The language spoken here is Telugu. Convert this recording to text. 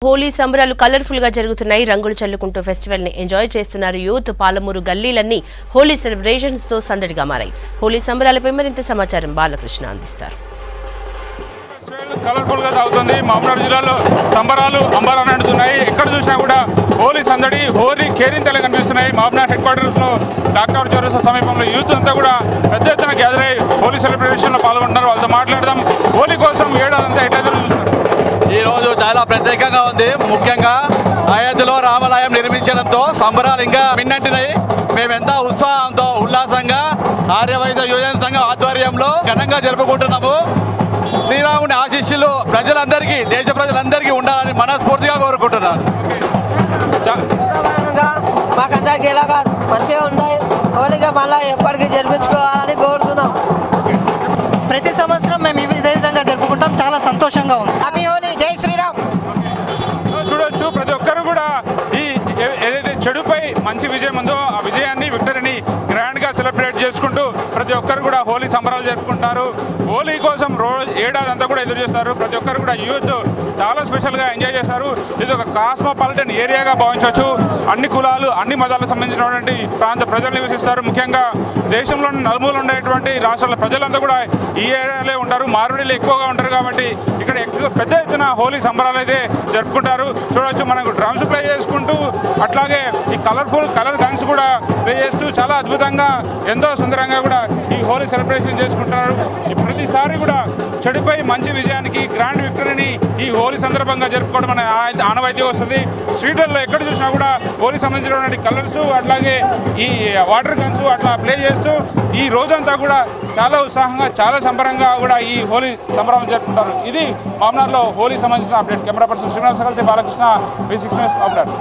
హోలీ సంబరాలు కలర్ఫుల్ గా జరుగుతున్నాయి. రంగులు చల్లుకుంటూ ఫెస్టివల్ ని ఎంజాయ్ చేస్తున్నారు యూత్. పాలమూరు గల్లీలన్నీ హోలీ సెలబ్రేషన్స్ తో సందడిగా మారాయి. హోలీ సంబరాలపై మరింత సమాచారం బాలకృష్ణ అందిస్తారు. కలర్ఫుల్ గా సాగుతుంది. మహబూబ్నగర్ జిల్లాలో సంబరాలు అంబరాన్ని అంటున్నాయి. ఎక్కడ చూసినా కూడా హోలీ సందడి, హోలీ కేరింతలు కనిపిస్తున్నాయి. మహబూబ్నగర్ హెడ్ క్వార్టర్స్ లో డాక్టర్ చౌరస్తా సమీపంలో యూత్ అంతా కూడా పెద్ద ఎత్తున గ్యాదర్ అయ్యి హోలీ సెలబ్రేషన్ లో పాల్గొంటున్నారు. వాళ్ళతో మాట్లాడదాం. హోలీ కోసం ఏడాదంతా ఎట్లా జరుగుతున్నారు? ఈ రోజు చాలా ప్రత్యేకంగా ఉంది. ముఖ్యంగా అయోధ్యలో రామాలయం నిర్మించడంతో సంబరాలు ఇంకా మిన్నంటినాయి. మేమెంత ఉత్సాహంతో ఉల్లాసంగా ఆర్యవైశ్య యువజన సంఘం ఆధ్వర్యంలో ఘనంగా జరుపుకుంటున్నాము. శ్రీరాముని ఆశీస్సులు ప్రజలందరికీ, దేశ ప్రజలందరికీ ఉండాలని మనస్ఫూర్తిగా కోరుకుంటున్నాను. మాకందరికి ఇలాగా మంచిగా ఉన్నాయి. హోలీగా మళ్ళీ ఎప్పటికీ జరిపించుకోవాలని కోరుతున్నాం. ప్రతి సంవత్సరం మేము ఇదే విధంగా జరుపుకుంటాం. చాలా సంతోషంగా ఉంది. హ్యాపీ హోలీ, జై శ్రీరామ్. చూడొచ్చు, ప్రతి ఒక్కరు కూడా ఈ ఏదైతే చెడుపై మంచి విజయం ఉందో ఆ విజయాన్ని, విక్టరీని గ్రాండ్ గా సెలబ్రేట్ చేసుకుంటూ ప్రతి ఒక్కరు కూడా హోలీ సంబరాలు జరుపుకుంటారు. హోలీ కోసం ఏడాది అంతా కూడా ఎదురు చేస్తారు. ప్రతి ఒక్కరు కూడా యూత్ చాలా స్పెషల్ గా ఎంజాయ్ చేస్తారు. ఇది ఒక కాస్మోపాలిటన్ ఏరియాగా భావించవచ్చు. అన్ని కులాలు, అన్ని మతాలకు సంబంధించినటువంటి ప్రాంత ప్రజలు నివసిస్తారు. ముఖ్యంగా దేశంలోని నలుమూలలు ఉండేటువంటి రాష్ట్రాల ప్రజలంతా కూడా ఈ ఏరియాలో ఉంటారు. మార్వాడీలు ఎక్కువగా ఉంటారు కాబట్టి ఇక్కడ ఎక్కువ పెద్ద ఎత్తున హోలీ సంబరాలు అయితే జరుపుకుంటారు. చూడవచ్చు, మనకు డ్రమ్స్ ప్లే చేసుకుంటూ అట్లాగే ఈ కలర్ గన్స్ కూడా ప్లే చేస్తూ చాలా అద్భుతంగా, ఎంతో సుందరంగా కూడా ఈ హోలీ సెలబ్రేషన్ చేసుకుంటున్నారు. ప్రతిసారి కూడా చెడుపై మంచి విజయానికి, గ్రాండ్ విక్టరీని ఈ హోలీ సందర్భంగా జరుపుకోవడం అనే ఆనవాయితీ వస్తుంది. స్ట్రీట్లలో ఎక్కడ చూసినా కూడా హోలీ సంబంధించినటువంటి కలర్స్, అట్లాగే ఈ వాటర్ గన్స్ అట్లా ప్లే చేస్తూ ఈ రోజంతా కూడా చాలా ఉత్సాహంగా, చాలా సంబరంగా కూడా ఈ హోలీ సంబరాలు జరుపుకుంటారు. ఇది మహబూబ్నగర్లో హోలీ సంబంధించిన అప్డేట్. కెమెరా పర్సన్ శ్రీనివాస్ కలిసి బాలకృష్ణ, V6 న్యూస్ మహబూబ్నగర్.